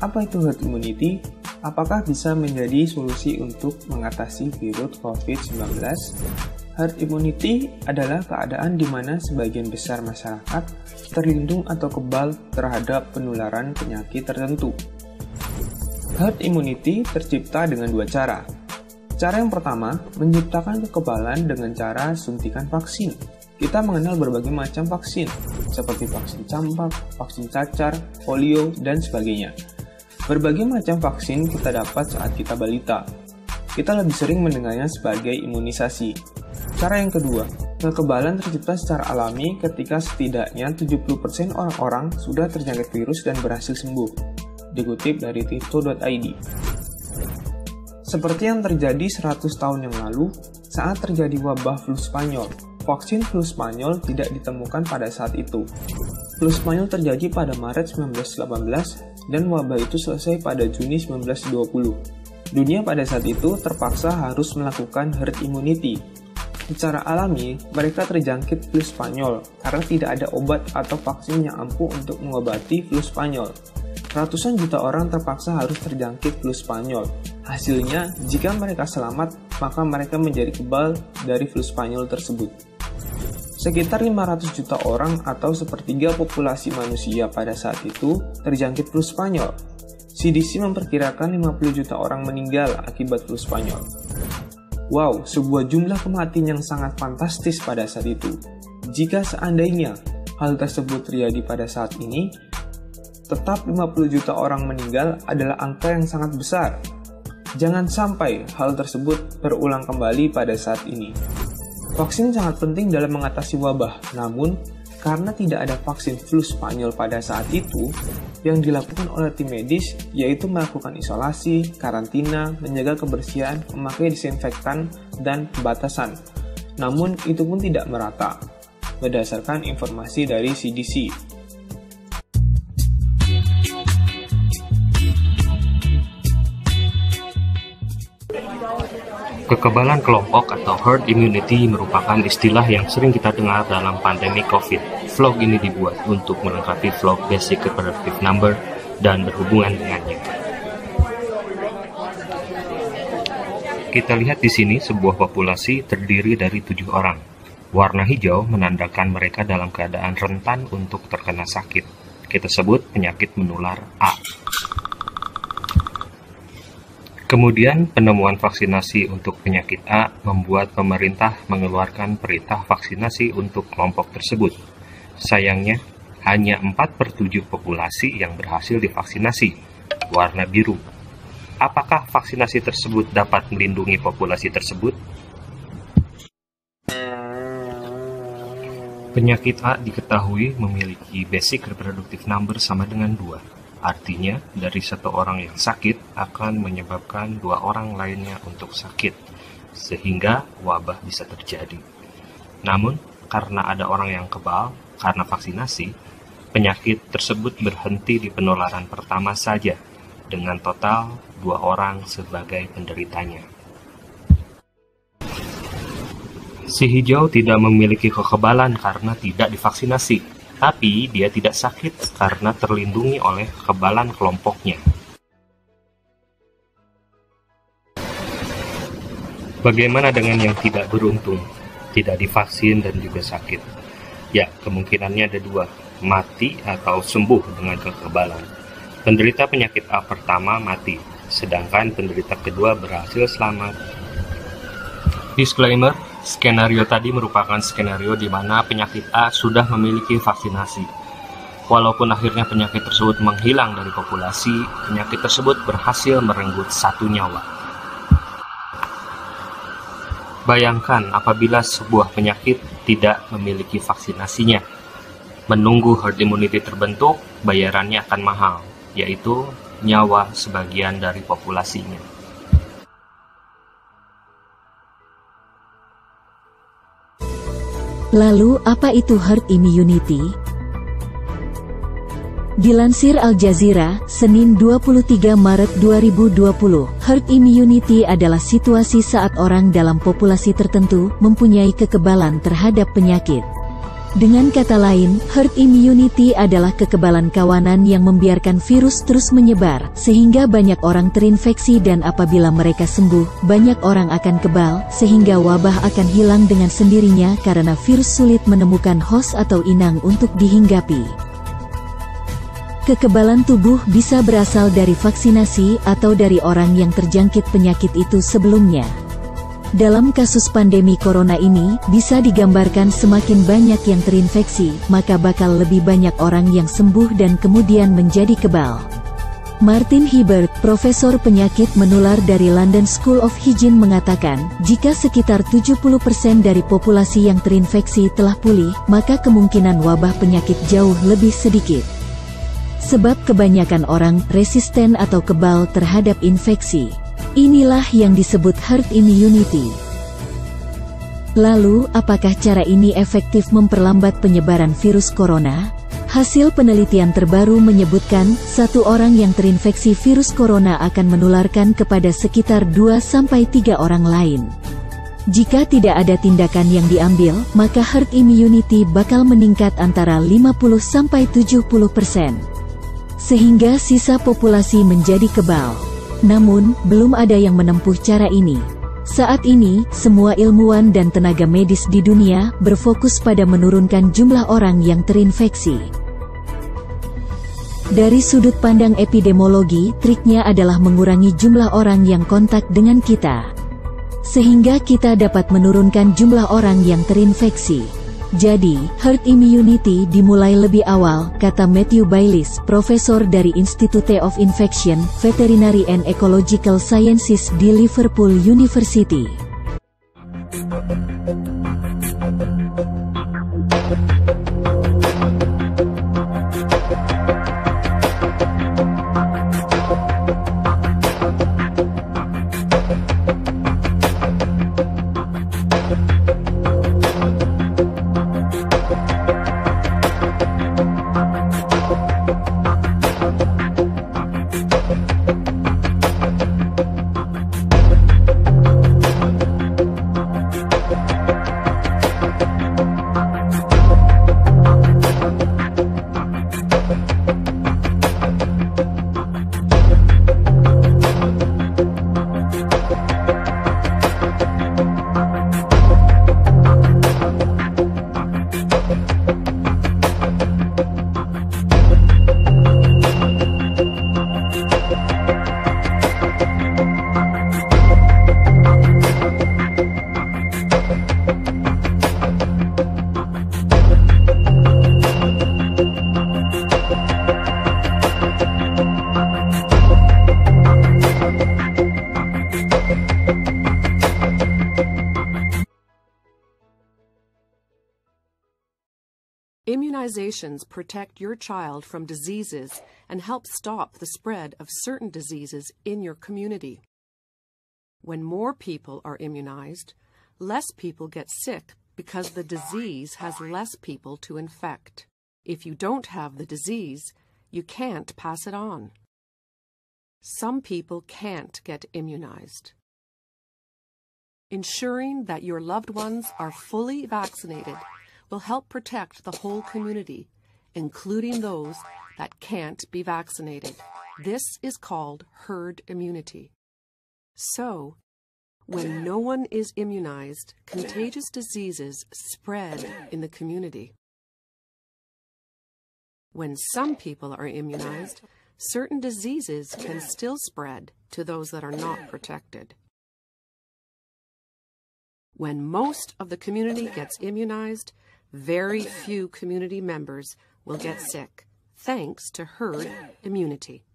Apa itu herd immunity? Apakah bisa menjadi solusi untuk mengatasi virus COVID-19? Herd immunity adalah keadaan di mana sebagian besar masyarakat terlindung atau kebal terhadap penularan penyakit tertentu. Herd immunity tercipta dengan dua cara. Cara yang pertama, menciptakan kekebalan dengan cara suntikan vaksin. Kita mengenal berbagai macam vaksin, seperti vaksin campak, vaksin cacar, polio, dan sebagainya. Berbagai macam vaksin kita dapat saat kita balita. Kita lebih sering mendengarnya sebagai imunisasi. Cara yang kedua, kekebalan tercipta secara alami ketika setidaknya 70% orang-orang sudah terjangkit virus dan berhasil sembuh. Dikutip dari tirto.id. Seperti yang terjadi 100 tahun yang lalu, saat terjadi wabah flu Spanyol, vaksin flu Spanyol tidak ditemukan pada saat itu. Flu Spanyol terjadi pada Maret 1918 dan wabah itu selesai pada Juni 1920. Dunia pada saat itu terpaksa harus melakukan herd immunity. Secara alami, mereka terjangkit flu Spanyol karena tidak ada obat atau vaksin yang ampuh untuk mengobati flu Spanyol. Ratusan juta orang terpaksa harus terjangkit flu Spanyol. Hasilnya, jika mereka selamat, maka mereka menjadi kebal dari flu Spanyol tersebut. Sekitar 500 juta orang atau sepertiga populasi manusia pada saat itu terjangkit flu Spanyol. CDC memperkirakan 50 juta orang meninggal akibat flu Spanyol. Wow, sebuah jumlah kematian yang sangat fantastis pada saat itu. Jika seandainya hal tersebut terjadi pada saat ini, tetap 50 juta orang meninggal adalah angka yang sangat besar. Jangan sampai hal tersebut berulang kembali pada saat ini. Vaksin sangat penting dalam mengatasi wabah, namun karena tidak ada vaksin flu Spanyol pada saat itu, yang dilakukan oleh tim medis yaitu melakukan isolasi, karantina, menjaga kebersihan, memakai disinfektan, dan pembatasan. Namun itu pun tidak merata, berdasarkan informasi dari CDC. Kekebalan kelompok atau herd immunity merupakan istilah yang sering kita dengar dalam pandemi COVID. Vlog ini dibuat untuk melengkapi vlog Basic Reproductive Number dan berhubungan dengannya. Kita lihat di sini sebuah populasi terdiri dari 7 orang. Warna hijau menandakan mereka dalam keadaan rentan untuk terkena sakit. Kita sebut penyakit menular A. Kemudian, penemuan vaksinasi untuk penyakit A membuat pemerintah mengeluarkan perintah vaksinasi untuk kelompok tersebut. Sayangnya, hanya 4/7 populasi yang berhasil divaksinasi, warna biru. Apakah vaksinasi tersebut dapat melindungi populasi tersebut? Penyakit A diketahui memiliki basic reproductive number sama dengan 2. Artinya, dari satu orang yang sakit akan menyebabkan 2 orang lainnya untuk sakit, sehingga wabah bisa terjadi. Namun, karena ada orang yang kebal karena vaksinasi, penyakit tersebut berhenti di penularan pertama saja, dengan total 2 orang sebagai penderitanya. Si hijau tidak memiliki kekebalan karena tidak divaksinasi. Tapi dia tidak sakit karena terlindungi oleh kekebalan kelompoknya. Bagaimana dengan yang tidak beruntung, tidak divaksin dan juga sakit? Ya, kemungkinannya ada 2, mati atau sembuh dengan kekebalan. Penderita penyakit A pertama mati, sedangkan penderita kedua berhasil selamat. Disclaimer, skenario tadi merupakan skenario di mana penyakit A sudah memiliki vaksinasi. Walaupun akhirnya penyakit tersebut menghilang dari populasi, penyakit tersebut berhasil merenggut 1 nyawa. Bayangkan apabila sebuah penyakit tidak memiliki vaksinasinya. Menunggu herd immunity terbentuk, bayarannya akan mahal, yaitu nyawa sebagian dari populasinya. Lalu, apa itu herd immunity? Dilansir Al Jazeera, Senin 23 Maret 2020, herd immunity adalah situasi saat orang dalam populasi tertentu mempunyai kekebalan terhadap penyakit. Dengan kata lain, herd immunity adalah kekebalan kawanan yang membiarkan virus terus menyebar, sehingga banyak orang terinfeksi dan apabila mereka sembuh, banyak orang akan kebal, sehingga wabah akan hilang dengan sendirinya karena virus sulit menemukan host atau inang untuk dihinggapi. Kekebalan tubuh bisa berasal dari vaksinasi atau dari orang yang terjangkit penyakit itu sebelumnya. Dalam kasus pandemi corona ini, bisa digambarkan semakin banyak yang terinfeksi, maka bakal lebih banyak orang yang sembuh dan kemudian menjadi kebal. Martin Hibbert, profesor penyakit menular dari London School of Hygiene mengatakan, jika sekitar 70% dari populasi yang terinfeksi telah pulih, maka kemungkinan wabah penyakit jauh lebih sedikit. Sebab kebanyakan orang resisten atau kebal terhadap infeksi. Inilah yang disebut herd immunity. Lalu, apakah cara ini efektif memperlambat penyebaran virus corona? Hasil penelitian terbaru menyebutkan, satu orang yang terinfeksi virus corona akan menularkan kepada sekitar 2-3 orang lain. Jika tidak ada tindakan yang diambil, maka herd immunity bakal meningkat antara 50-70%. Sehingga sisa populasi menjadi kebal. Namun, belum ada yang menempuh cara ini. Saat ini, semua ilmuwan dan tenaga medis di dunia berfokus pada menurunkan jumlah orang yang terinfeksi. Dari sudut pandang epidemiologi, triknya adalah mengurangi jumlah orang yang kontak dengan kita. Sehingga kita dapat menurunkan jumlah orang yang terinfeksi. Jadi, herd immunity dimulai lebih awal, kata Matthew Baylis, profesor dari Institute of Infection, Veterinary and Ecological Sciences di Liverpool University. Immunizations protect your child from diseases and help stop the spread of certain diseases in your community. When more people are immunized, less people get sick because the disease has less people to infect. If you don't have the disease, you can't pass it on. Some people can't get immunized. Ensuring that your loved ones are fully vaccinated will help protect the whole community, including those that can't be vaccinated. This is called herd immunity. So, when no one is immunized, contagious diseases spread in the community. When some people are immunized, certain diseases can still spread to those that are not protected. When most of the community gets immunized, very few community members will get sick, thanks to herd immunity.